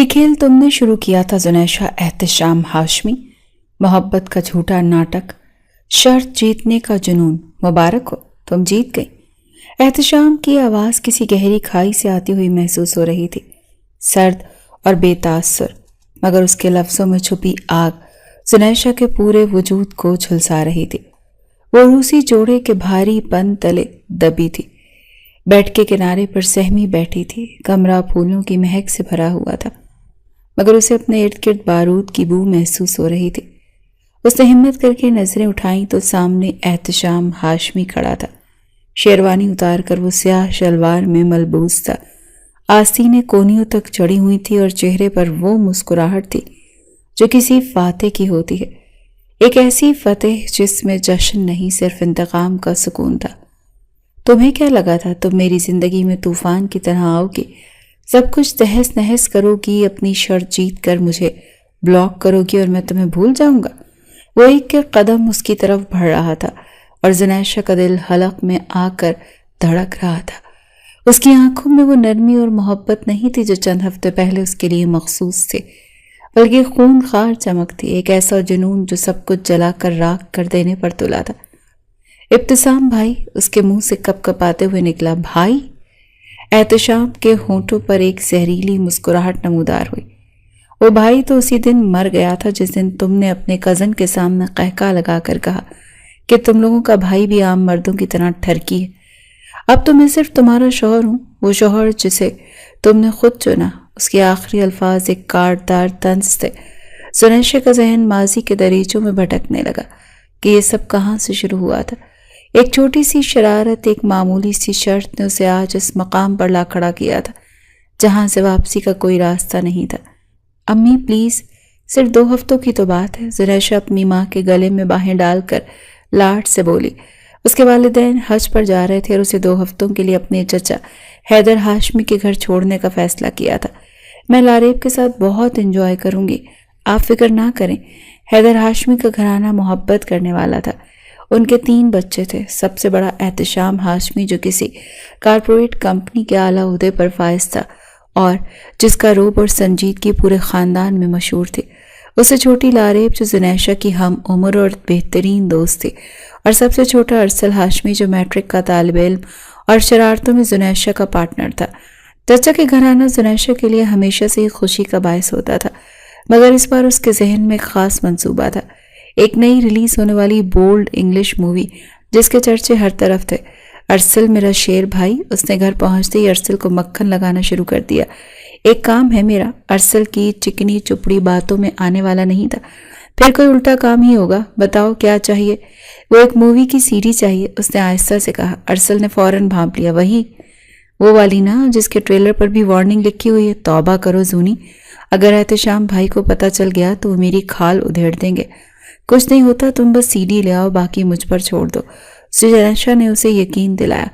یہ کھیل تم نے شروع کیا تھا زنیشہ احتشام ہاشمی، محبت کا جھوٹا ناٹک، شرط جیتنے کا جنون، مبارک ہو تم جیت گئی۔ احتشام کی آواز کسی گہری کھائی سے آتی ہوئی محسوس ہو رہی تھی، سرد اور بے تاثر، مگر اس کے لفظوں میں چھپی آگ زنیشہ کے پورے وجود کو جھلسا رہی تھی۔ وہ روسی جوڑے کے بھاری پن تلے دبی تھی، بیڈ کے کنارے پر سہمی بیٹھی تھی۔ کمرہ پھولوں کی مہک سے بھرا ہوا تھا، مگر اسے اپنے ارد گرد بارود کی بو محسوس ہو رہی تھی۔ اس نے ہمت کر کے نظریں اٹھائیں تو سامنے احتشام ہاشمی کھڑا تھا۔ شیروانی اتار کر وہ سیاہ شلوار میں ملبوس تھا، آستینیں کونیوں تک چڑھی ہوئی تھی اور چہرے پر وہ مسکراہٹ تھی جو کسی فاتح کی ہوتی ہے، ایک ایسی فتح جس میں جشن نہیں، صرف انتقام کا سکون تھا۔ تمہیں کیا لگا تھا تم میری زندگی میں طوفان کی طرح آؤ گی، سب کچھ تہس نہس کرو گی، اپنی شرط جیت کر مجھے بلاک کرو گی اور میں تمہیں بھول جاؤں گا؟ وہ ایک قدم اس کی طرف بڑھ رہا تھا اور زنیشہ کا دل حلق میں آ کر دھڑک رہا تھا۔ اس کی آنکھوں میں وہ نرمی اور محبت نہیں تھی جو چند ہفتے پہلے اس کے لیے مخصوص تھے، بلکہ خون خوار چمک تھی، ایک ایسا جنون جو سب کچھ جلا کر راکھ کر دینے پر تلا تھا۔ ابتسام بھائی، اس کے منہ سے کپ کپاتے ہوئے نکلا۔ بھائی؟ احتشام کے ہونٹوں پر ایک زہریلی مسکراہٹ نمودار ہوئی۔ وہ بھائی تو اسی دن مر گیا تھا جس دن تم نے اپنے کزن کے سامنے قہقہ لگا کر کہا کہ تم لوگوں کا بھائی بھی عام مردوں کی طرح ٹھرکی ہے۔ اب تو میں صرف تمہارا شوہر ہوں، وہ شوہر جسے تم نے خود چنا۔ اس کے آخری الفاظ ایک کاٹدار طنز تھے۔ زنیشہ کا ذہن ماضی کے دریچوں میں بھٹکنے لگا کہ یہ سب کہاں سے شروع ہوا تھا۔ ایک چھوٹی سی شرارت، ایک معمولی سی شرط نے اسے آج اس مقام پر لا کھڑا کیا تھا جہاں سے واپسی کا کوئی راستہ نہیں تھا۔ امی پلیز، صرف 2 ہفتوں کی تو بات ہے، زنیشہ اپنی ماں کے گلے میں باہیں ڈال کر لاڈ سے بولی۔ اس کے والدین حج پر جا رہے تھے اور اسے 2 ہفتوں کے لیے اپنے چچا حیدر ہاشمی کے گھر چھوڑنے کا فیصلہ کیا تھا۔ میں لاریب کے ساتھ بہت انجوائے کروں گی، آپ فکر نہ کریں۔ حیدر ہاشمی کا گھرانہ محبت کرنے والا تھا۔ ان کے 3 بچے تھے، سب سے بڑا احتشام ہاشمی جو کسی کارپوریٹ کمپنی کے اعلیٰ عہدے پر فائز تھا اور جس کا روب اور سنجیدگی پورے خاندان میں مشہور تھی۔ اس سے چھوٹی لاریب جو زنیشہ کی ہم عمر اور بہترین دوست تھی، اور سب سے چھوٹا ارسل ہاشمی جو میٹرک کا طالب علم اور شرارتوں میں زنیشہ کا پارٹنر تھا۔ چچا کے گھرانہ زنیشہ کے لیے ہمیشہ سے ہی خوشی کا باعث ہوتا تھا، مگر اس بار اس کے ذہن میں ایک خاص منصوبہ تھا، ایک نئی ریلیز ہونے والی بولڈ انگلش مووی جس کے چرچے ہر طرف تھے۔ ارسل میرا شیر بھائی، اس نے گھر پہنچتے ہی ارسل کو مکھن لگانا شروع کر دیا۔ ایک کام ہے میرا، ارسل کی چکنی چپڑی باتوں میں آنے والا نہیں تھا۔ پھر کوئی الٹا کام ہی ہوگا، بتاؤ کیا چاہیے؟ وہ ایک مووی کی سیڈی چاہیے، اس نے آہستہ سے کہا۔ ارسل نے فوراً بھانپ لیا، وہی وہ والی نا جس کے ٹریلر پر بھی وارننگ لکھی ہوئی ہے۔ توبہ کرو زونی، اگر احتشام بھائی کو پتہ چل گیا تو وہ میری کھال ادھیڑ دیں گے۔ کچھ نہیں ہوتا، تم بس سی ڈی لے آؤ، باقی مجھ پر چھوڑ دو، زنیشہ نے اسے یقین دلایا۔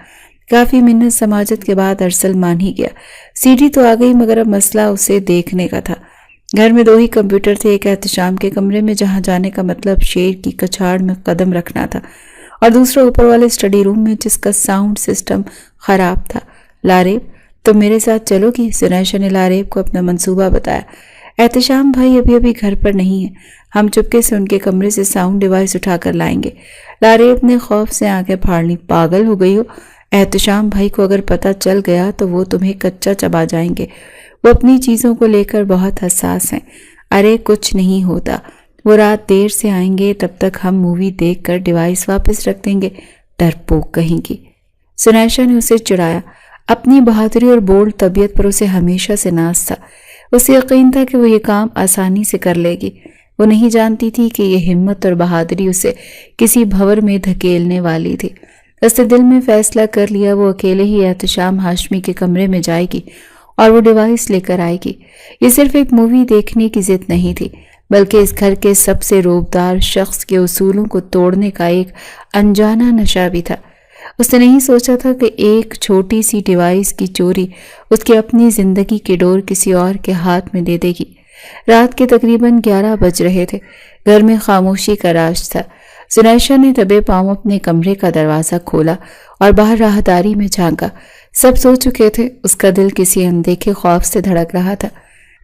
کافی منت سماجت کے بعد ارسل مان ہی گیا۔ سی ڈی تو آ گئی، مگر اب مسئلہ اسے دیکھنے کا تھا۔ گھر میں 2 ہی کمپیوٹر تھے، ایک احتشام کے کمرے میں جہاں جانے کا مطلب شیر کی کچھاڑ میں قدم رکھنا تھا، اور دوسرا اوپر والے اسٹڈی روم میں جس کا ساؤنڈ سسٹم خراب تھا۔ لاریب، تم میرے ساتھ چلو گی؟ زنیشہ نے لاریب کو اپنا منصوبہ بتایا۔ احتشام بھائی ابھی گھر پر نہیں ہے، ہم چپکے سے ان کے کمرے سے ساؤنڈ ڈیوائس اٹھا کر لائیں گے۔ لاریب نے خوف سے آنکھیں پھاڑ لیں۔ پاگل ہو گئی ہو؟ احتشام بھائی کو اگر پتہ چل گیا تو وہ تمہیں کچا چبا جائیں گے، وہ اپنی چیزوں کو لے کر بہت حساس ہیں۔ ارے کچھ نہیں ہوتا، وہ رات دیر سے آئیں گے، تب تک ہم مووی دیکھ کر ڈیوائس واپس رکھ دیں گے، ڈرپوک کہیں گی۔ زنیشہ نے اسے چڑھایا۔ اپنی بہادری اور بولڈ طبیعت پر اسے ہمیشہ سے ناز تھا، اسے یقین تھا کہ وہ یہ کام آسانی سے کر لے گی۔ وہ نہیں جانتی تھی کہ یہ ہمت اور بہادری اسے کسی بھور میں دھکیلنے والی تھی۔ اس نے دل میں فیصلہ کر لیا، وہ اکیلے ہی احتشام ہاشمی کے کمرے میں جائے گی اور وہ ڈیوائس لے کر آئے گی۔ یہ صرف ایک مووی دیکھنے کی ضد نہیں تھی، بلکہ اس گھر کے سب سے روبدار شخص کے اصولوں کو توڑنے کا ایک انجانہ نشہ بھی تھا۔ اس نے نہیں سوچا تھا کہ ایک چھوٹی سی ڈیوائس کی چوری اس کی اپنی زندگی کے ڈور کسی اور کے ہاتھ میں دے دے گی۔ رات کے تقریباً 11 بج رہے تھے، گھر میں خاموشی کا راج تھا۔ زنیشہ نے دبے پاؤں اپنے کمرے کا دروازہ کھولا اور باہر راہداری میں جھانکا۔ سب سو چکے تھے، اس کا دل کسی اندیکھے خوف سے دھڑک رہا تھا۔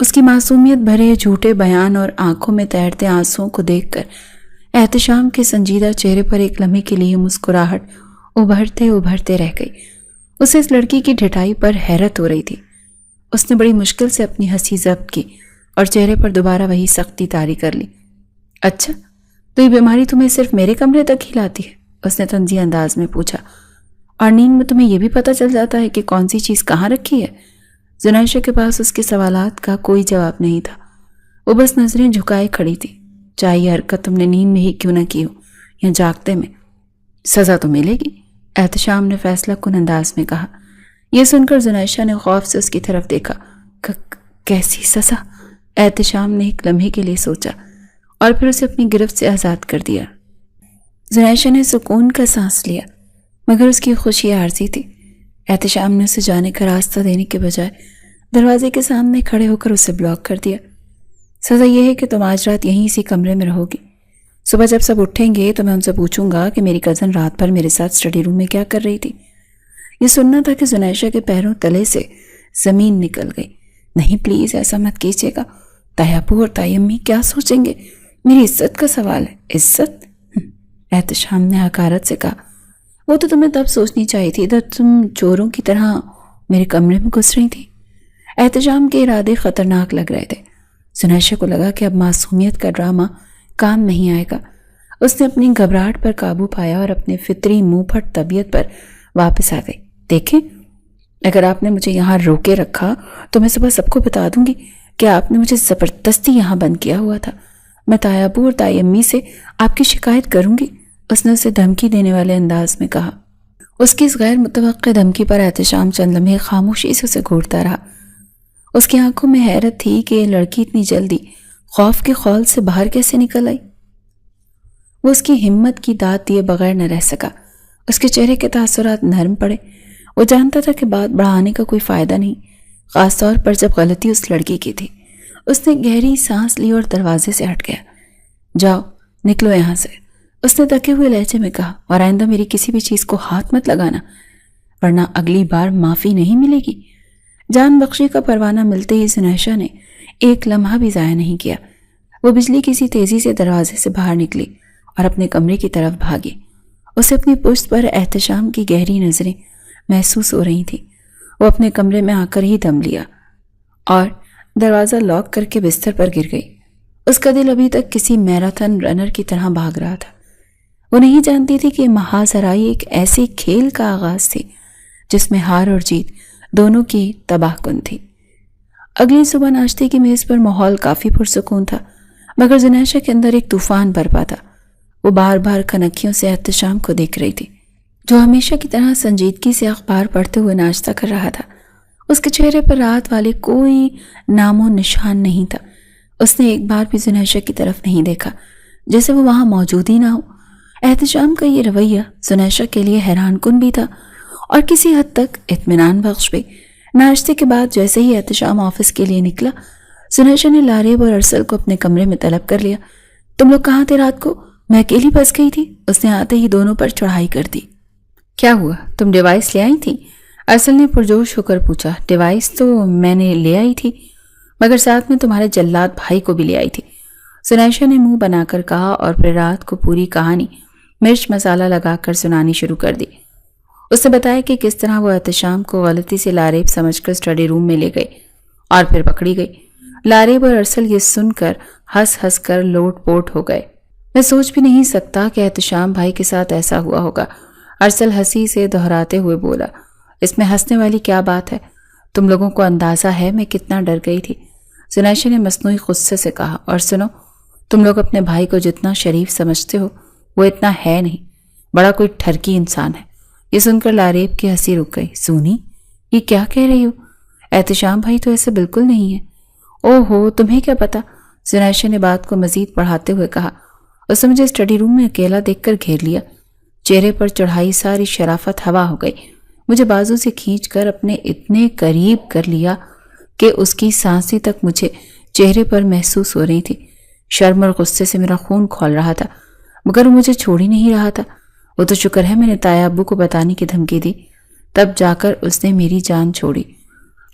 اس کی معصومیت بھرے جھوٹے بیان اور آنکھوں میں تیرتے آنسوؤں کو دیکھ کر احتشام کے سنجیدہ چہرے پر ایک لمحے کے لیے مسکراہٹ ابھرتے ابھرتے رہ گئی۔ اسے اس لڑکی کی ڈھٹائی پر حیرت ہو رہی تھی۔ اس نے بڑی مشکل سے اپنی ہنسی ضبط کی اور چہرے پر دوبارہ وہی سختی طاری کر لی۔ اچھا، تو یہ بیماری تمہیں صرف میرے کمرے تک ہی لاتی ہے؟ اس نے طنزیہ انداز میں پوچھا۔ اور نیند میں تمہیں یہ بھی پتہ چل جاتا ہے کہ کون سی چیز کہاں رکھی ہے؟ زنیشہ کے پاس اس کے سوالات کا کوئی جواب نہیں تھا۔ وہ بس نظریں جھکائے کھڑی تھی۔ چاہے یہ حرکت تم نے نیند میں ہی کیوں نہ کی ہو یا جاگتے میں، سزا تو ملے گی، احتشام نے فیصلہ کن انداز میں کہا۔ یہ سن کر زنیشہ نے خوف سے اس کی طرف دیکھا۔ کیسی سزا؟ احتشام نے ایک لمحے کے لیے سوچا اور پھر اسے اپنی گرفت سے آزاد کر دیا۔ زنیشہ نے سکون کا سانس لیا، مگر اس کی خوشی عارضی تھی۔ احتشام نے اسے جانے کا راستہ دینے کے بجائے دروازے کے سامنے کھڑے ہو کر اسے بلاک کر دیا۔ سزا یہ ہے کہ تم آج رات یہیں اسی کمرے میں رہو گی۔ صبح جب سب اٹھیں گے تو میں ان سے پوچھوں گا کہ میری کزن رات بھر میرے ساتھ اسٹڈی روم میں کیا کر رہی تھی۔ یہ سننا تھا کہ زنیشہ کے پیروں تلے سے زمین نکل گئی۔ نہیں پلیز ایسا مت کیجیے گا، تائی ابو اور تائی امی کیا سوچیں گے؟ میری عزت کا سوال ہے۔ عزت؟ احتشام نے حقارت سے کہا۔ وہ تو تمہیں تب سوچنی چاہیے تھی جب تم چوروں کی طرح میرے کمرے میں گھس رہی تھی۔ احتشام کے ارادے خطرناک لگ رہے تھے۔ زنیشہ کو لگا کہ اب معصومیت کا ڈرامہ کام نہیں آئے گا۔ اس نے اپنی گھبراہٹ پر قابو پایا اور اپنے فطری منہ پھٹ طبیعت پر واپس آ گئی۔ دیکھیں، اگر آپ نے مجھے یہاں روکے رکھا تو میں صبح سب کو بتا دوں گی کہ آپ نے مجھے زبردستی یہاں بند کیا ہوا تھا۔ میں تائی ابو اور تائی امی سے آپ کی شکایت کروں گی، اس نے اسے دھمکی دینے والے انداز میں کہا۔ اس کی اس غیر متوقع دھمکی پر احتشام چند لمحے خاموشی سے اسے گھورتا رہا۔ اس کی آنکھوں میں حیرت تھی کہ یہ لڑکی اتنی جلدی خوف کے خول سے باہر کیسے نکل آئی۔ وہ اس کی ہمت کی داد دیے بغیر نہ رہ سکا۔ اس کے چہرے کے تاثرات نرم پڑے۔ وہ جانتا تھا کہ بات بڑھانے کا کوئی فائدہ نہیں، خاص طور پر جب غلطی اس لڑکی کی تھی۔ اس نے گہری سانس لی اور دروازے سے ہٹ گیا۔ جاؤ، نکلو یہاں سے، اس نے تکے ہوئے لہجے میں کہا، اور آئندہ میری کسی بھی چیز کو ہاتھ مت لگانا، ورنہ اگلی بار معافی نہیں ملے گی۔ جان بخشی کا پروانہ ملتے ہی زنیشہ نے ایک لمحہ بھی ضائع نہیں کیا۔ وہ بجلی کسی تیزی سے دروازے سے باہر نکلی اور اپنے کمرے کی طرف بھاگی۔ اسے اپنی پشت پر احتشام کی گہری نظریں محسوس ہو رہی تھیں۔ وہ اپنے کمرے میں آ کر ہی دم لیا اور دروازہ لاک کر کے بستر پر گر گئی۔ اس کا دل ابھی تک کسی میراتھن رنر کی طرح بھاگ رہا تھا۔ وہ نہیں جانتی تھی کہ محاذ ہرائی ایک ایسے کھیل کا آغاز تھی جس میں ہار اور جیت دونوں کی تباہ کن تھی۔ اگلی صبح ناشتے کی میز پر ماحول کافی پرسکون تھا، مگر زنیشہ کے اندر ایک طوفان برپا تھا۔ وہ بار بار کھنکیوں سے احتشام کو دیکھ رہی تھی، جو ہمیشہ کی طرح سنجیدگی سے اخبار پڑھتے ہوئے ناشتہ کر رہا تھا۔ اس کے چہرے پر رات والے کوئی نام و نشان نہیں تھا۔ اس نے ایک بار بھی زنیشہ کی طرف نہیں دیکھا، جیسے وہ وہاں موجود ہی نہ ہو۔ احتشام کا یہ رویہ زنیشہ کے لیے حیران کن بھی تھا اور کسی حد تک اطمینان بخش بھی۔ ناشتے کے بعد جیسے ہی احتشام آفس کے لیے نکلا، زنیشہ نے لاریب اور ارسل کو اپنے کمرے میں طلب کر لیا۔ تم لوگ کہاں تھے رات کو؟ میں اکیلی پھنس گئی تھی۔ اس نے آتے ہی دونوں پر چڑھائی کر دی۔ کیا ہوا، تم ڈیوائس لے آئی تھی؟ ارسل نے پرجوش ہو کر پوچھا۔ ڈیوائس تو میں نے لے آئی تھی، مگر ساتھ میں تمہارے جلاد بھائی کو بھی لے آئی تھی، زنیشہ نے منہ بنا کر کہا اور پھر رات کو پوری کہانی مرچ مسالہ لگا کر سنانی شروع کر دی۔ اس نے بتایا کہ کس طرح وہ احتشام کو غلطی سے لاریب سمجھ کر اسٹڈی روم میں لے گئی اور پھر پکڑی گئی۔ لاریب اور ارسل یہ سن کر ہنس ہنس کر لوٹ پوٹ ہو گئے۔ میں سوچ بھی نہیں سکتا کہ احتشام بھائی کے ساتھ ایسا ہوا ہوگا، ارسل ہنسی سے دہراتے ہوئے بولا۔ اس میں ہنسنے والی کیا بات ہے؟ تم لوگوں کو اندازہ ہے میں کتنا ڈر گئی تھی، زنیشہ نے مصنوعی غصے سے کہا۔ اور سنو، تم لوگ اپنے بھائی کو جتنا شریف سمجھتے ہو وہ اتنا ہے نہیں، بڑا کوئی ٹھرکی انسان ہے۔ یہ سن کر لاریب کی ہنسی رک گئی۔ سونی، یہ کیا کہہ رہی ہو؟ احتشام بھائی تو ایسے بالکل نہیں ہے۔ او ہو، تمہیں کیا پتا؟ زنیشہ نے بات کو مزید بڑھاتے ہوئے کہا۔ اس نے مجھے اسٹڈی روم میں اکیلا دیکھ کر گھیر لیا، چہرے پر چڑھائی ساری شرافت ہوا ہو گئی، مجھے بازو سے کھینچ کر اپنے اتنے قریب کر لیا کہ اس کی سانسی تک مجھے چہرے پر محسوس ہو رہی تھی۔ شرم اور غصے سے میرا خون کھول رہا تھا، مگر وہ مجھے چھوڑ ہی نہیں رہا تھا۔ وہ تو شکر ہے میں نے تائی ابو کو بتانے کی دھمکی دی، تب جا کر اس نے میری جان چھوڑی۔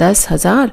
10,000?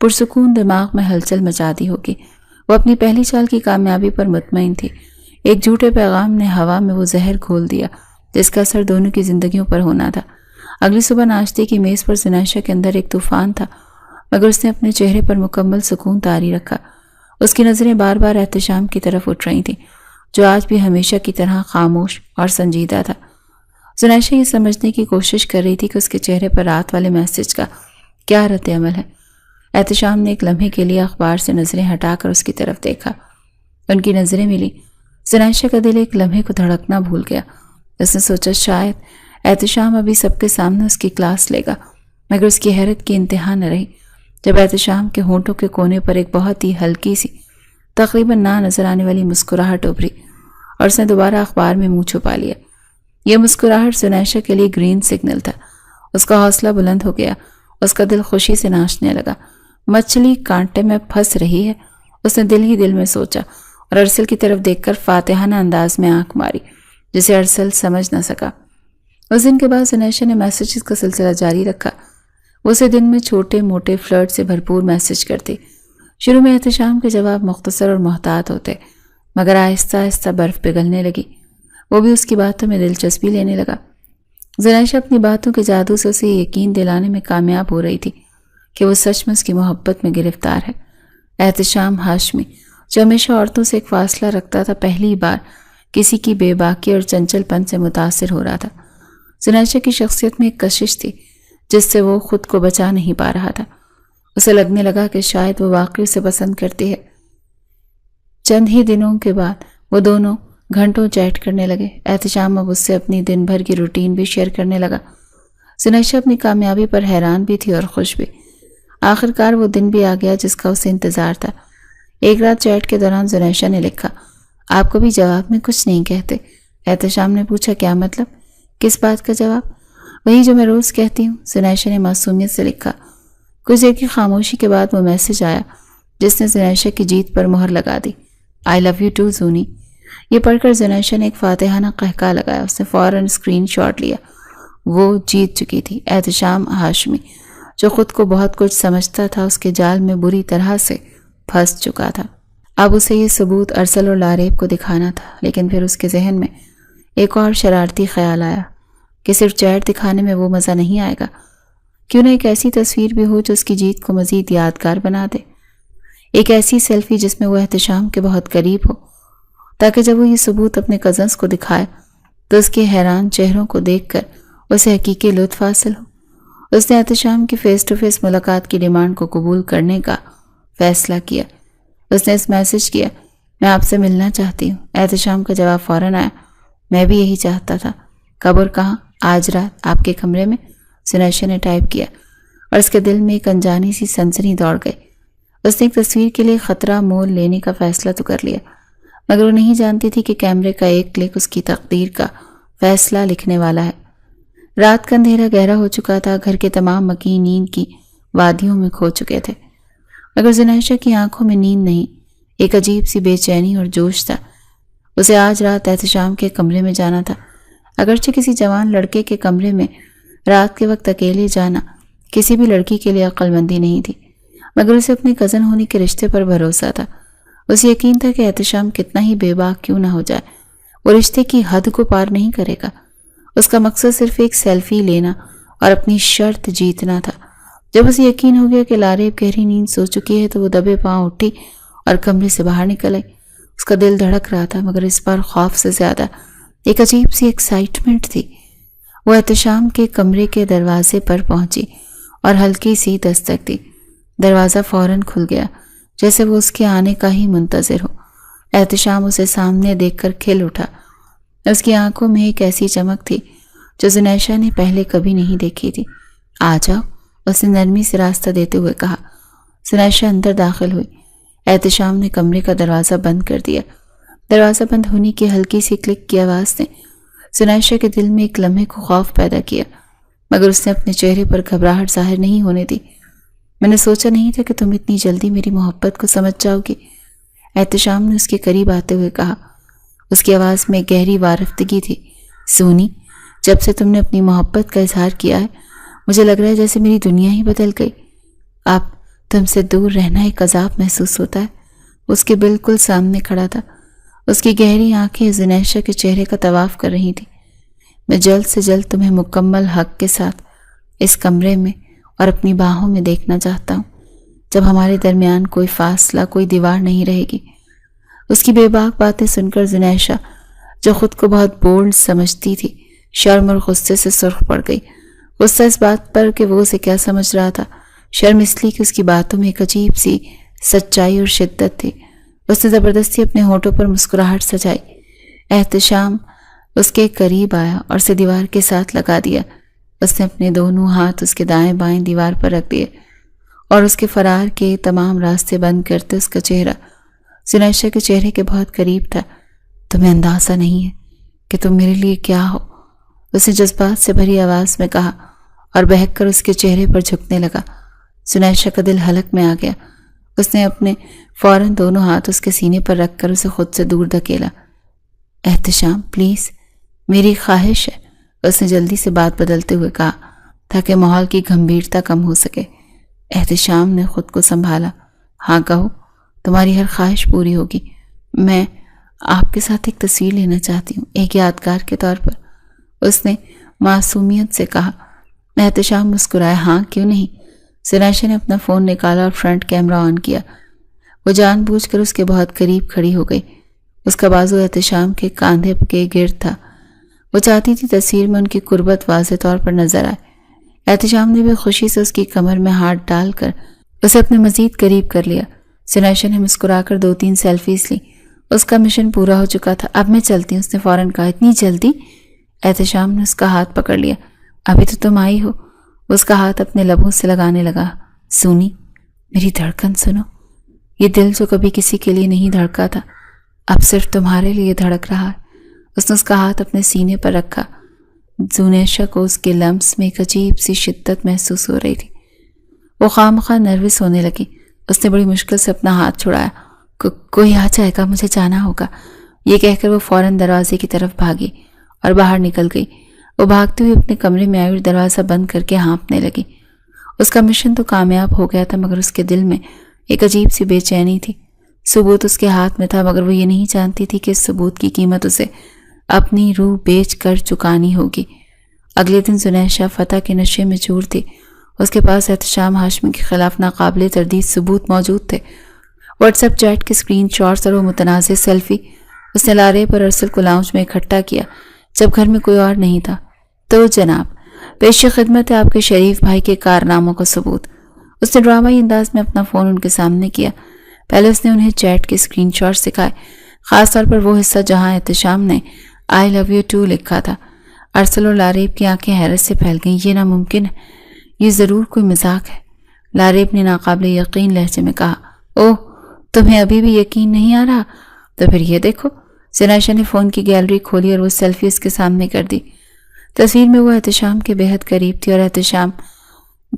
پرسکون دماغ میں ہلچل مچا دی ہوگی۔ وہ اپنی پہلی چال کی کامیابی پر مطمئن تھی۔ ایک جھوٹے پیغام نے ہوا میں وہ زہر گھول دیا جس کا اثر دونوں کی زندگیوں پر ہونا تھا۔ اگلی صبح ناشتے کی میز پر زنیشہ کے اندر ایک طوفان تھا، مگر اس نے اپنے چہرے پر مکمل سکون طاری رکھا۔ اس کی نظریں بار بار احتشام کی طرف اٹھ رہی تھیں، جو آج بھی ہمیشہ کی طرح خاموش اور سنجیدہ تھا۔ زنیشہ یہ سمجھنے کی کوشش کر رہی تھی کہ اس کے چہرے پر رات والے میسج کا کیا رد عمل ہے۔ احتشام نے ایک لمحے کے لیے اخبار سے نظریں ہٹا کر اس کی طرف دیکھا۔ ان کی نظریں ملی۔ زنیشہ کا دل ایک لمحے کو دھڑکنا بھول گیا۔ اس نے سوچا شاید احتشام ابھی سب کے سامنے اس کی کلاس لے گا، مگر اس کی حیرت کی انتہا نہ رہی جب احتشام کے ہونٹوں کے کونے پر ایک بہت ہی ہلکی سی تقریباً نہ نظر آنے والی مسکراہٹ ابھری اور اس نے دوبارہ اخبار میں منہ چھپا لیا۔ یہ مسکراہٹ زنیشہ کے لیے گرین سگنل تھا۔ اس کا حوصلہ بلند ہو گیا، اس کا دل خوشی سے ناچنے لگا۔ مچھلی کانٹے میں پھنس رہی ہے، اس نے دل ہی دل میں سوچا اور ارسل کی طرف دیکھ کر فاتحانہ انداز میں آنکھ ماری جسے ارسل سمجھ نہ سکا۔ اس دن کے بعد زنیشہ نے میسیجز کا سلسلہ جاری رکھا۔ وہ اسے دن میں چھوٹے موٹے فلرٹ سے بھرپور میسیج کرتی۔ شروع میں احتشام کے جواب مختصر اور محتاط ہوتے، مگر آہستہ آہستہ برف پگھلنے لگی۔ وہ بھی اس کی باتوں میں دلچسپی لینے لگا۔ زنیشہ اپنی باتوں کے جادو سے اسے یقین دلانے میں کامیاب ہو رہی تھی کہ وہ سچ میں اس کی محبت میں گرفتار ہے۔ احتشام ہاشمی، جو ہمیشہ عورتوں سے ایک فاصلہ رکھتا تھا، پہلی بار کسی کی بے باکی اور چنچل پن سے متاثر ہو رہا تھا۔ زنیشہ کی شخصیت میں ایک کشش تھی جس سے وہ خود کو بچا نہیں پا رہا تھا۔ اسے لگنے لگا کہ شاید وہ واقعی اسے پسند کرتی ہے۔ چند ہی دنوں کے بعد وہ دونوں گھنٹوں چیٹ کرنے لگے۔ احتشام اب اس سے اپنی دن بھر کی روٹین بھی شیئر کرنے لگا۔ زنیشہ اپنی کامیابی پر حیران بھی تھی اور خوش بھی۔ آخر کار وہ دن بھی آ گیا جس کا اسے انتظار تھا۔ ایک رات چیٹ کے دوران زنیشہ نے لکھا، آپ کبھی جواب میں کچھ نہیں کہتے۔ احتشام نے پوچھا، کیا مطلب؟ کس بات کا جواب؟ وہی جو میں روز کہتی ہوں، زنیشہ نے معصومیت سے لکھا۔ کچھ دیر کی خاموشی کے بعد وہ میسج آیا جس نے زنیشہ کی جیت پر مہر لگا دی۔ آئی لو یو ٹو زونی۔ یہ پڑھ کر زنیشہ نے ایک فاتحانہ قہقہ لگایا۔ اس نے فوراً اسکرین شاٹ لیا۔ وہ جیت چکی تھی۔ احتشام ہاشمی، جو خود کو بہت کچھ سمجھتا تھا، اس کے جال میں بری طرح سے پھنس چکا تھا۔ اب اسے یہ ثبوت ارسل اور لاریب کو دکھانا تھا، لیکن پھر اس کے ذہن میں ایک اور شرارتی خیال آیا کہ صرف چیٹ دکھانے میں وہ مزہ نہیں آئے گا۔ کیوں نہ ایک ایسی تصویر بھی ہو جو اس کی جیت کو مزید یادگار بنا دے، ایک ایسی سیلفی جس میں وہ احتشام کے بہت قریب ہو، تاکہ جب وہ یہ ثبوت اپنے کزنز کو دکھائے تو اس کے حیران چہروں کو دیکھ کر اسے حقیقی لطف حاصل ہو۔ اس نے احتشام کی فیس ٹو فیس ملاقات کی ڈیمانڈ کو قبول کرنے کا فیصلہ کیا۔ اس نے اس میسج کیا، میں آپ سے ملنا چاہتی ہوں۔ احتشام کا جواب فوراً آیا، میں بھی یہی چاہتا تھا۔ کب اور کہاں؟ آج رات آپ کے کمرے میں، زنیشہ نے ٹائپ کیا، اور اس کے دل میں ایک انجانی سی سنسنی دوڑ گئی۔ اس نے ایک تصویر کے لیے خطرہ مول لینے کا فیصلہ تو کر لیا، مگر وہ نہیں جانتی تھی کہ کیمرے کا ایک کلک اس کی تقدیر کا فیصلہ لکھنے والا ہے۔ رات کا اندھیرا گہرا ہو چکا تھا، گھر کے تمام مکین نیند کی وادیوں میں کھو چکے تھے، مگر زنیشہ کی آنکھوں میں نیند نہیں، ایک عجیب سی بے چینی اور جوش تھا۔ اسے آج رات احتشام کے کمرے میں جانا تھا۔ اگرچہ کسی جوان لڑکے کے کمرے میں رات کے وقت اکیلے جانا کسی بھی لڑکی کے لیے عقل مندی نہیں تھی، مگر اسے اپنے کزن ہونے کے رشتے پر بھروسہ تھا۔ اسے یقین تھا کہ احتشام کتنا ہی بے باک کیوں نہ ہو جائے، وہ رشتے کی حد کو پار نہیں کرے گا۔ اس کا مقصد صرف ایک سیلفی لینا اور اپنی شرط جیتنا تھا۔ جب اسے یقین ہو گیا کہ لاریب گہری نیند سو چکی ہے تو وہ دبے پاؤں اٹھی اور کمرے سے باہر نکل آئی۔ اس کا دل دھڑک رہا تھا، مگر اس بار خوف سے زیادہ ایک عجیب سی ایکسائٹمنٹ تھی۔ وہ احتشام کے کمرے کے دروازے پر پہنچی اور ہلکی سی دستک دی۔ دروازہ فوراً کھل گیا، جیسے وہ اس کے آنے کا ہی منتظر ہو۔ احتشام اسے سامنے دیکھ کر کھل اٹھا۔ اس کی آنکھوں میں ایک ایسی چمک تھی جو زنیشہ نے پہلے کبھی نہیں دیکھی تھی۔ آ جاؤ، اس نے نرمی سے راستہ دیتے ہوئے کہا۔ زنیشہ اندر داخل ہوئی۔ احتشام نے کمرے کا دروازہ بند کر دیا۔ دروازہ بند ہونے کی ہلکی سی کلک کی آواز نے زنیشہ کے دل میں ایک لمحے کو خوف پیدا کیا، مگر اس نے اپنے چہرے پر گھبراہٹ ظاہر نہیں ہونے دی۔ میں نے سوچا نہیں تھا کہ تم اتنی جلدی میری محبت کو سمجھ جاؤ گی، احتشام نے اس کے قریب آتے ہوئے کہا۔ اس کی آواز میں گہری وارفتگی تھی۔ سونی، جب سے تم نے اپنی محبت کا اظہار کیا ہے، مجھے لگ رہا ہے جیسے میری دنیا ہی بدل گئی۔ آپ تم سے دور رہنا ایک عذاب محسوس ہوتا ہے۔ اس کے بالکل سامنے کھڑا تھا، اس کی گہری آنکھیں زنیشہ کے چہرے کا طواف کر رہی تھیں۔ میں جلد سے جلد تمہیں مکمل حق کے ساتھ اس کمرے میں اور اپنی باہوں میں دیکھنا چاہتا ہوں، جب ہمارے درمیان کوئی فاصلہ، کوئی دیوار نہیں رہے گی۔ اس کی بے باک باتیں سن کر زنیشہ، جو خود کو بہت بولڈ سمجھتی تھی، شرم اور غصے سے سرخ پڑ گئی۔ غصہ اس بات پر کہ وہ اسے کیا سمجھ رہا تھا، شرم اس لیے کہ اس کی باتوں میں ایک عجیب سی سچائی اور شدت تھی۔ اس نے زبردستی اپنے ہونٹوں پر مسکراہٹ سجائی۔ احتشام اس کے قریب آیا اور اسے دیوار کے ساتھ لگا دیا۔ اس نے اپنے دونوں ہاتھ اس کے دائیں بائیں دیوار پر رکھ دیے اور اس کے فرار کے تمام راستے بند کرتے اس کا چہرہ زنیشہ کے چہرے کے بہت قریب تھا۔ تمہیں اندازہ نہیں ہے کہ تم میرے لیے کیا ہو، اس نے جذبات سے بھری آواز میں کہا اور بہک کر اس کے چہرے پر جھکنے لگا۔ زنیشہ کا دل حلق میں آ گیا۔ اس نے اپنے فوراً دونوں ہاتھ اس کے سینے پر رکھ کر اسے خود سے دور دھکیلا۔ احتشام پلیز، میری خواہش ہے، اس نے جلدی سے بات بدلتے ہوئے کہا تاکہ ماحول کی گھمبیرتا کم ہو سکے۔ احتشام نے خود کو سنبھالا۔ ہاں کہو، تمہاری ہر خواہش پوری ہوگی۔ میں آپ کے ساتھ ایک تصویر لینا چاہتی ہوں، ایک یادگار کے طور پر، اس نے معصومیت سے کہا۔ احتشام مسکرایا۔ ہاں کیوں نہیں؟ زنیشہ نے اپنا فون نکالا اور فرنٹ کیمرہ آن کیا۔ وہ جان بوجھ کر اس کے بہت قریب کھڑی ہو گئی۔ اس کا بازو احتشام کے کاندھے کے گرد تھا۔ وہ چاہتی تھی تصویر میں ان کی قربت واضح طور پر نظر آئے۔ احتشام نے بھی خوشی سے اس کی کمر میں ہاتھ ڈال کر اسے اپنے مزید قریب کر لیا۔ زنیشہ نے مسکرا کر 2-3 سیلفیز لی۔ اس کا مشن پورا ہو چکا تھا۔ اب میں چلتی ہوں، اس نے فوراً کہا۔ اتنی جلدی؟ احتشام نے اس کا ہاتھ پکڑ لیا۔ ابھی تو تم آئی ہو۔ اس کا ہاتھ اپنے لبوں سے لگانے لگا۔ سونی، میری دھڑکن سنو، یہ دل جو کبھی کسی کے لیے نہیں دھڑکا تھا، اب صرف تمہارے لیے دھڑک رہا ہے۔ اس نے اس کا ہاتھ اپنے سینے پر رکھا۔ زنیشہ کو اس کے لمس میں ایک عجیب سی شدت محسوس ہو رہی تھی۔ وہ خواہ نروس ہونے لگی۔ اس نے بڑی مشکل سے اپنا ہاتھ چھڑایا۔ کوئی آ جائے گا، مجھے جانا ہوگا، یہ کہہ کر وہ فوراً دروازے کی طرف بھاگی اور باہر نکل گئی۔ وہ بھاگتے ہوئے اپنے کمرے میں آئی اور دروازہ بند کر کے ہانپنے لگی۔ اس کا مشن تو کامیاب ہو گیا تھا، مگر اس کے دل میں ایک عجیب سی بے چینی تھی۔ ثبوت اس کے ہاتھ میں تھا، مگر وہ یہ نہیں جانتی تھی کہ اس ثبوت کی قیمت اسے اپنی روح بیچ کر چکانی ہوگی۔ اگلے دن زنیشہ فتح کے نشے میں چور تھی۔ اس کے پاس احتشام ہاشمی کے خلاف ناقابل تردید ثبوت موجود تھے۔ واٹس ایپ چیٹ کے اسکرین شاٹس اور وہ متنازع سیلفی اس نے لاریب اور ارسل کو لاؤنج میں اکٹھا کیا جب گھر میں کوئی اور نہیں تھا۔ تو جناب، پیش خدمت ہے آپ کے شریف بھائی کے کارناموں کا ثبوت۔ اس نے ڈرامائی انداز میں اپنا فون ان کے سامنے کیا۔ پہلے اس نے انہیں چیٹ کے اسکرین شاٹ دکھائے، خاص طور پر وہ حصہ جہاں احتشام نے آئی لو یو ٹو لکھا تھا۔ ارسل اور لاریب کی آنکھیں حیرت سے پھیل گئیں۔ یہ ناممکن ہے، یہ ضرور کوئی مذاق ہے، لاریب نے ناقابل یقین لہجے میں کہا۔ اوہ، تمہیں ابھی بھی یقین نہیں آ رہا؟ تو پھر یہ دیکھو۔ زنیشہ نے فون کی گیلری کھولی اور وہ سیلفی اس کے سامنے کر دی۔ تصویر میں وہ احتشام کے بہت قریب تھی اور احتشام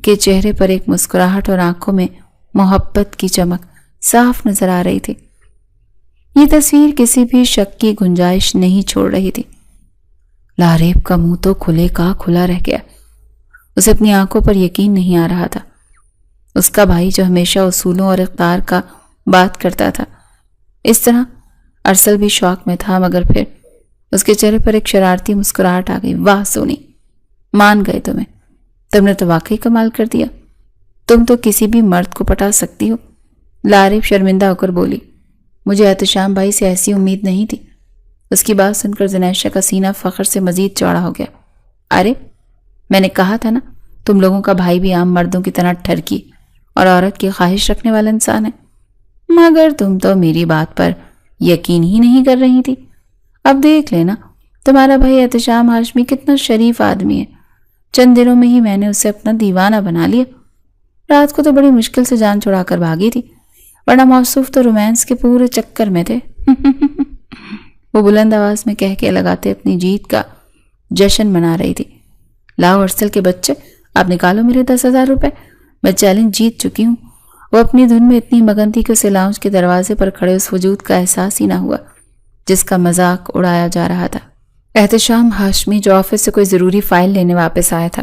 کے چہرے پر ایک مسکراہٹ اور آنکھوں میں محبت کی چمک صاف نظر آ رہی تھی۔ یہ تصویر کسی بھی شک کی گنجائش نہیں چھوڑ رہی تھی۔ لاریب کا منہ تو کھلے کا کھلا رہ گیا۔ اسے اپنی آنکھوں پر یقین نہیں آ رہا تھا۔ اس کا بھائی جو ہمیشہ اصولوں اور اقدار کا بات کرتا تھا، اس طرح ارسل بھی شوق میں تھا، مگر پھر اس کے چہرے پر ایک شرارتی مسکراہٹ آ گئی۔ واہ سونی، مان گئے تمہیں، تم نے تو واقعی کمال کر دیا، تم تو کسی بھی مرد کو پٹا سکتی ہو۔ لاریب شرمندہ ہو کر بولی۔ مجھے احتشام بھائی سے ایسی امید نہیں تھی۔ اس کی بات سن کر زنیشہ کا سینہ فخر سے مزید چوڑا ہو گیا۔ ارے، میں نے کہا تھا نا، تم لوگوں کا بھائی بھی عام مردوں کی طرح ٹھرکی اور عورت کی خواہش رکھنے والا انسان ہے، مگر تم تو میری بات پر یقین ہی نہیں کر رہی تھی۔ اب دیکھ لینا، تمہارا بھائی احتشام ہاشمی کتنا شریف آدمی ہے۔ چند دنوں میں ہی میں نے اسے اپنا دیوانہ بنا لیا۔ رات کو تو بڑی مشکل سے جان چھڑا کر بھاگی تھی، ورنہ موصوف تو رومانس کے پورے چکر میں تھے۔ وہ بلند آواز میں کہہ کے لگاتے اپنی جیت کا جشن منا رہی تھی۔ لاؤ ارسل کے بچے، اب نکالو میرے 10,000 روپے، میں چیلنج جیت چکی ہوں۔ وہ اپنی دھن میں اتنی مگن تھی کہ اسے لاؤنج کے دروازے پر کھڑے اس وجود کا احساس ہی نہ ہوا جس کا مذاق اڑایا جا رہا تھا۔ احتشام ہاشمی جو آفس سے کوئی ضروری فائل لینے واپس آیا تھا،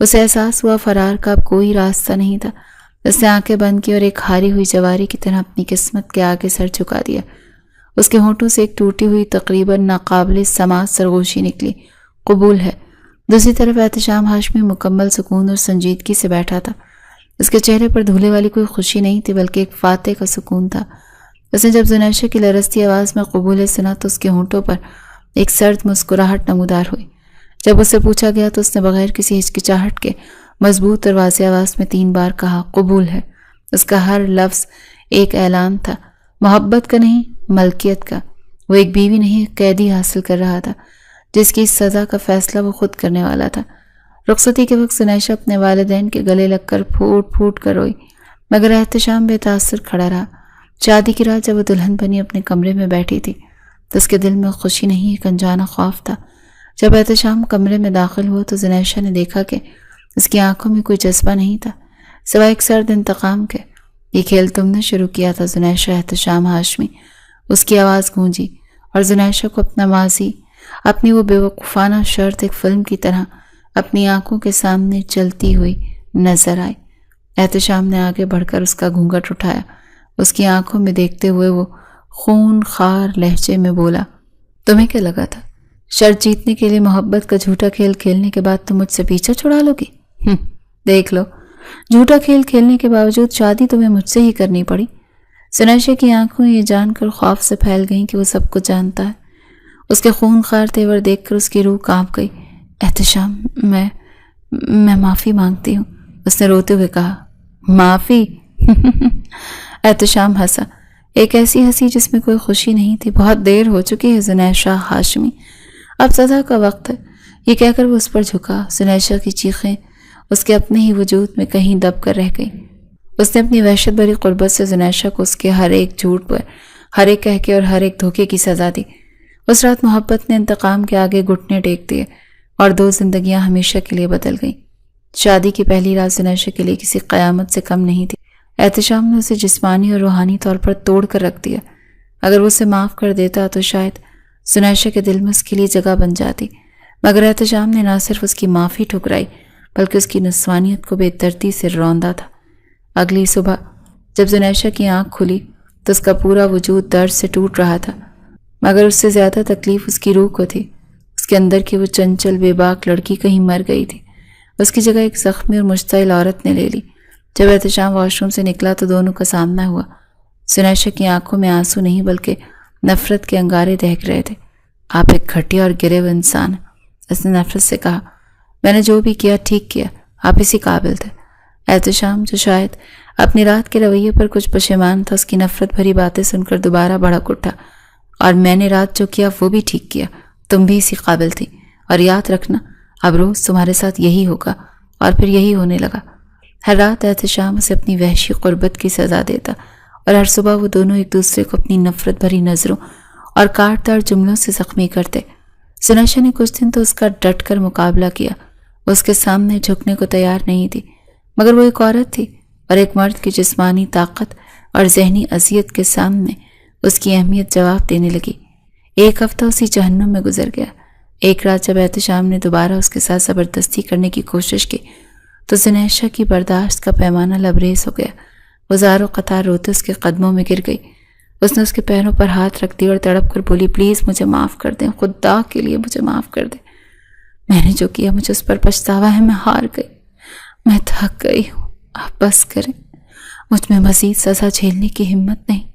اسے احساس ہوا فرار کا اب کوئی راستہ نہیں تھا۔ اس نے آنکھیں بند کی اور ایک ہاری ہوئی جواری کی طرح اپنی قسمت کے آگے سر جھکا دیا۔ اس کے ہونٹوں سے ایک ٹوٹی ہوئی تقریباً ناقابل سماعت سرگوشی نکلی، قبول ہے۔ دوسری طرف احتشام ہاشمی مکمل سکون اور سنجیدگی سے بیٹھا تھا۔ اس کے چہرے پر دھولے والی کوئی خوشی نہیں تھی، بلکہ ایک فاتح کا سکون تھا۔ اس نے جب زنیشہ کی لرزتی آواز میں قبول سنا تو اس کے ہونٹوں پر ایک سرد مسکراہٹ نمودار ہوئی۔ جب اسے پوچھا گیا تو اس نے بغیر کسی ہچکچاہٹ کے مضبوط اور واضح آواز میں 3 بار کہا، قبول ہے۔ اس کا ہر لفظ ایک اعلان تھا، محبت کا نہیں، ملکیت کا۔ وہ ایک بیوی نہیں، ایک قیدی حاصل کر رہا تھا، جس کی اس سزا کا فیصلہ وہ خود کرنے والا تھا۔ رخصتی کے وقت زنیشہ اپنے والدین کے گلے لگ کر پھوٹ پھوٹ کر روئی، مگر احتشام بے تاثر کھڑا رہا۔ شادی کی رات جب وہ دلہن بنی اپنے کمرے میں بیٹھی تھی تو اس کے دل میں خوشی نہیں، ایک انجانا خوف تھا۔ جب احتشام کمرے میں داخل ہوا تو زنیشہ نے دیکھا کہ اس کی آنکھوں میں کوئی جذبہ نہیں تھا سوائے ایک سرد انتقام کے۔ یہ کھیل تم نے شروع کیا تھا زنیشہ احتشام ہاشمی، اس کی آواز گونجی، اور زنیشہ کو اپنا ماضی، اپنی وہ بے وقوفانہ شرط ایک فلم کی طرح اپنی آنکھوں کے سامنے چلتی ہوئی نظر آئی۔ احتشام نے آگے بڑھ کر اس کا گھونگھٹ اٹھایا۔ اس کی آنکھوں میں دیکھتے ہوئے وہ خون خار لہجے میں بولا، تمہیں کیا لگا تھا شرط جیتنے کے لیے محبت کا جھوٹا کھیل کھیلنے کے بعد تم مجھ سے پیچھا چھڑا لو گی؟ دیکھ لو، جھوٹا کھیل کھیلنے کے باوجود شادی تمہیں مجھ سے ہی کرنی پڑی۔ زنیشہ کی آنکھوں یہ جان کر خوف سے پھیل گئیں کہ وہ سب کچھ جانتا ہے۔ اس کے خون خار تیور دیکھ کر اس کی روح کانپ گئی۔ احتشام، میں معافی مانگتی ہوں، اس نے روتے ہوئے کہا۔ معافی؟ احتشام ہنسا، ایک ایسی ہنسی جس میں کوئی خوشی نہیں تھی۔ بہت دیر ہو چکی ہے زنیشہ ہاشمی، اب سزا کا وقت ہے۔ یہ کہہ کر وہ اس پر جھکا۔ زنیشہ کی چیخیں اس کے اپنے ہی وجود میں کہیں دب کر رہ گئیں۔ اس نے اپنی وحشت بھری قربت سے زنیشہ کو اس کے ہر ایک جھوٹ پر، ہر ایک کہکے اور ہر ایک دھوکے کی سزا دی۔ اس رات محبت نے انتقام کے آگے گھٹنے ٹیک دیے اور 2 زندگیاں ہمیشہ کے لیے بدل گئیں۔ شادی کی پہلی رات زنیشہ کے لیے کسی قیامت سے کم نہیں تھی۔ احتشام نے اسے جسمانی اور روحانی طور پر توڑ کر رکھ دیا۔ اگر وہ اسے معاف کر دیتا تو شاید زنیشہ کے دل میں اس کے لیے جگہ بن جاتی، مگر احتشام نے نہ صرف اس کی معافی ٹھکرائی بلکہ اس کی نسوانیت کو بے دردی سے روندا تھا۔ اگلی صبح جب زنیشہ کی آنکھ کھلی تو اس کا پورا وجود درد سے ٹوٹ رہا تھا، مگر اس سے زیادہ تکلیف اس کی روح کو تھی۔ اس کے اندر کی وہ چنچل بے باک لڑکی کہیں مر گئی تھی، اس کی جگہ ایک زخمی اور مشتعل عورت نے لے لی۔ جب احتشام واش روم سے نکلا تو دونوں کا سامنا ہوا۔ زنیشہ کی آنکھوں میں آنسو نہیں بلکہ نفرت کے انگارے دہک رہے تھے۔ آپ ایک گھٹیا اور گرے ہوئے انسان ہیں، اس نے نفرت سے کہا۔ میں نے جو بھی کیا ٹھیک کیا، آپ اسی قابل تھے۔ احتشام، جو شاید اپنی رات کے رویے پر کچھ پشیمان تھا، اس کی نفرت بھری باتیں سن کر دوبارہ بھڑک اٹھا۔ اور میں نے رات جو کیا وہ بھی ٹھیک کیا، تم بھی اسی قابل تھی، اور یاد رکھنا اب روز تمہارے ساتھ یہی ہوگا۔ اور پھر یہی ہونے لگا۔ ہر رات احتشام اسے اپنی وحشی قربت کی سزا دیتا اور ہر صبح وہ دونوں ایک دوسرے کو اپنی نفرت بھری نظروں اور کاٹ دار جملوں سے زخمی کرتے۔ زنیشہ نے کچھ دن تو اس کا ڈٹ کر مقابلہ کیا، وہ اس کے سامنے جھکنے کو تیار نہیں تھی، مگر وہ ایک عورت تھی اور ایک مرد کی جسمانی طاقت اور ذہنی اذیت کے سامنے اس کی اہمیت جواب دینے لگی۔ ایک ہفتہ اسی جہنم میں گزر گیا۔ ایک رات جب احتشام نے دوبارہ اس کے ساتھ زبردستی کرنے کی کوشش کی تو زنیشہ کی برداشت کا پیمانہ لبریز ہو گیا۔ وہ زار و قطار روتے اس کے قدموں میں گر گئی۔ اس نے اس کے پیروں پر ہاتھ رکھ دیا اور تڑپ کر بولی، پلیز مجھے معاف کر دیں، خدا کے لیے مجھے معاف کر دیں۔ میں نے جو کیا مجھے اس پر پچھتاوا ہے، میں ہار گئی، میں تھک گئی ہوں، آپ بس کریں، مجھ میں مزید سزا جھیلنے کی ہمت نہیں۔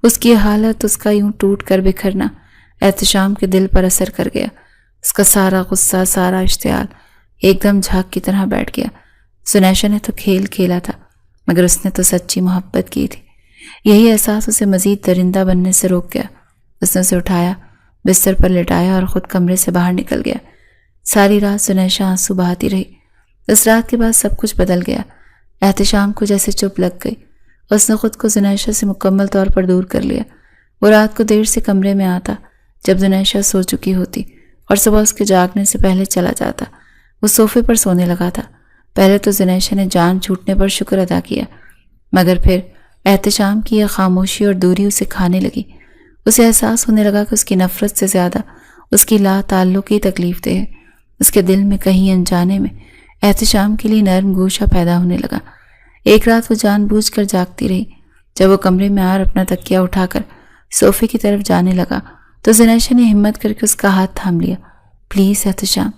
اس کی حالت، اس کا یوں ٹوٹ کر بکھرنا احتشام کے دل پر اثر کر گیا۔ اس کا سارا غصہ، سارا اشتعال ایک دم جھاگ کی طرح بیٹھ گیا۔ زنیشہ نے تو کھیل کھیلا تھا، مگر اس نے تو سچی محبت کی تھی۔ یہی احساس اسے مزید درندہ بننے سے روک گیا۔ اس نے اسے اٹھایا، بستر پر لٹایا اور خود کمرے سے باہر نکل گیا۔ ساری رات زنیشہ آنسو بہاتی رہی۔ اس رات کے بعد سب کچھ بدل گیا۔ احتشام کو جیسے چپ لگ گئی۔ اس نے خود کو زنیشہ سے مکمل طور پر دور کر لیا۔ وہ رات کو دیر سے کمرے میں آتا جب زنیشہ سو چکی ہوتی اور صبح اس کے جاگنے سے پہلے چلا جاتا۔ وہ صوفے پر سونے لگا تھا۔ پہلے تو زنیشہ نے جان چھوٹنے پر شکر ادا کیا، مگر پھر احتشام کی یہ خاموشی اور دوری اسے کھانے لگی۔ اسے احساس ہونے لگا کہ اس کی نفرت سے زیادہ اس کی لا تعلقی تکلیف دہ ہے۔ اس کے دل میں کہیں انجانے میں احتشام کے لیے نرم گوشہ پیدا ہونے لگا۔ ایک رات وہ جان بوجھ کر جاگتی رہی۔ جب وہ کمرے میں آ اور اپنا تکیہ اٹھا کر صوفے کی طرف جانے لگا تو زنیشہ نے ہمت کر کے اس کا ہاتھ تھام لیا۔ پلیز احتشام،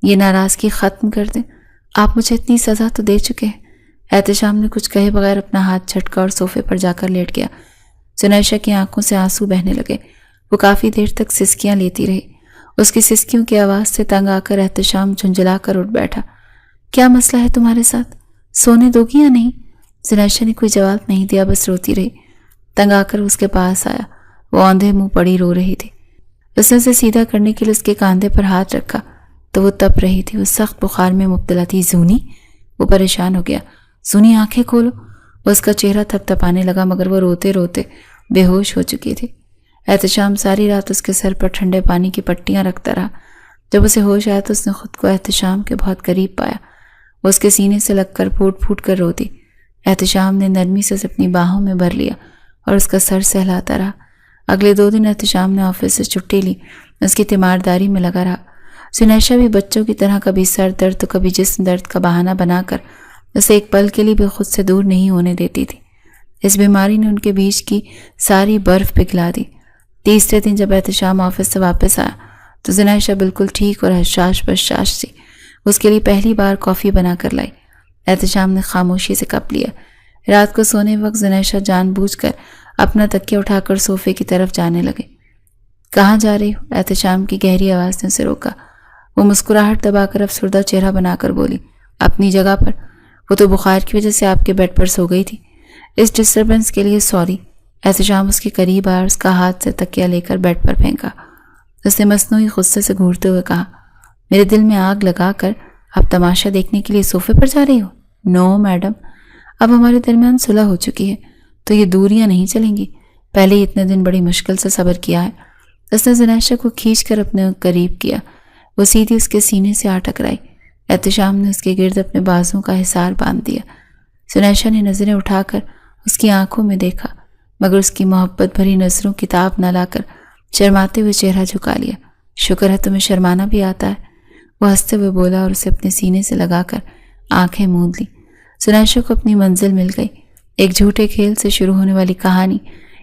یہ ناراضگی ختم کر دیں، آپ مجھے اتنی سزا تو دے چکے ہیں۔ احتشام نے کچھ کہے بغیر اپنا ہاتھ جھٹکا اور صوفے پر جا کر لیٹ گیا۔ زنیشہ کی آنکھوں سے آنسو بہنے لگے۔ وہ کافی دیر تک سسکیاں لیتی رہی۔ اس کی سسکیوں کی آواز سے تنگ آ کر احتشام جھنجھلا کر اٹھ بیٹھا۔ کیا مسئلہ ہے تمہارے ساتھ؟ سونے دو گی یا نہیں؟ زنیشہ نے کوئی جواب نہیں دیا، بس روتی رہی۔ تنگ آ کر اس کے پاس آیا۔ وہ اوندھے منہ پڑی رو رہی تھی۔ اس نے اسے سیدھا کرنے کے لیے اس کے کاندھے پر ہاتھ رکھا تو وہ تپ رہی تھی۔ وہ سخت بخار میں مبتلا تھی۔ زونی؟ وہ پریشان ہو گیا۔ زونی آنکھیں کھولو۔ وہ اس کا چہرہ تھپ تھپانے لگا مگر وہ روتے روتے بے ہوش ہو چکی تھی۔ احتشام ساری رات اس کے سر پر ٹھنڈے پانی کی پٹیاں رکھتا رہا۔ جب اسے ہوش آیا تو اس نے خود کو احتشام کے بہت قریب پایا۔ وہ اس کے سینے سے لگ کر پھوٹ پھوٹ کر روتی۔ احتشام نے نرمی سے اپنی باہوں میں بھر لیا اور اس کا سر سہلاتا رہا۔ اگلے 2 دن احتشام نے آفس سے چھٹی لی۔ اس کی تیمارداری میں لگا رہا۔ زنیشہ بھی بچوں کی طرح کبھی سر درد تو کبھی جسم درد کا بہانہ بنا کر اسے ایک پل کے لیے بھی خود سے دور نہیں ہونے دیتی تھی۔ اس بیماری نے ان کے بیچ کی ساری برف پگھلا دی۔ تیسرے دن جب احتشام آفس سے واپس آیا تو زنیشہ بالکل ٹھیک اور حشاش بشاش تھی۔ اس کے لیے پہلی بار کافی بنا کر لائی۔ احتشام نے خاموشی سے کپ لیا۔ رات کو سونے وقت زنیشہ جان بوجھ کر اپنا تکیہ اٹھا کر صوفے کی طرف جانے لگے۔ کہاں جا رہی ہو؟ احتشام کی گہری آواز نے اسے روکا۔ وہ مسکراہٹ دبا کر افسردہ چہرہ بنا کر بولی، اپنی جگہ پر۔ وہ تو بخار کی وجہ سے آپ کے بیڈ پر سو گئی تھی۔ اس ڈسٹربنس کے لیے سوری۔ احتشام اس کے قریب آیا اور اس کا ہاتھ سے تکیہ لے کر بیڈ پر پھینکا۔ اس نے مصنوعی غصے سے گھورتے ہوئے کہا، میرے دل میں آگ لگا کر آپ تماشا دیکھنے کے لیے صوفے پر جا رہی ہو؟ نو میڈم، اب ہمارے درمیان صلح ہو چکی ہے تو یہ دوریاں نہیں چلیں گی۔ پہلے ہی اتنے دن بڑی مشکل سے صبر کیا ہے۔ اس نے زنیشہ کو کھینچ کر اپنے قریب کیا۔ وہ سیدھی اس کے سینے سے آ ٹکرائی۔ احتشام نے اس کے گرد اپنے بازوں کا حصار باندھ دیا۔ زنیشہ نے نظریں اٹھا کر اس کی آنکھوں میں دیکھا مگر اس کی محبت بھری نظروں کی تاب نہ لا کر شرماتے ہوئے چہرہ جھکا لیا۔ شکر ہے تمہیں شرمانا بھی آتا ہے، وہ ہنستے ہوئے بولا اور اسے اپنے سینے سے لگا کر آنکھیں موند لی۔ زنیشہ کو اپنی منزل مل گئی۔ ایک جھوٹے کھیل سے شروع ہونے والی کہانی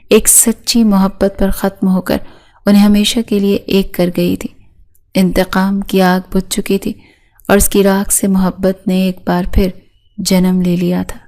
ایک سچی محبت پر ختم ہو کر انہیں ہمیشہ کے لیے ایک کر گئی تھی۔ انتقام کی آگ بجھ چکی تھی اور اس کی راکھ سے محبت نے ایک بار پھر جنم لے لیا تھا۔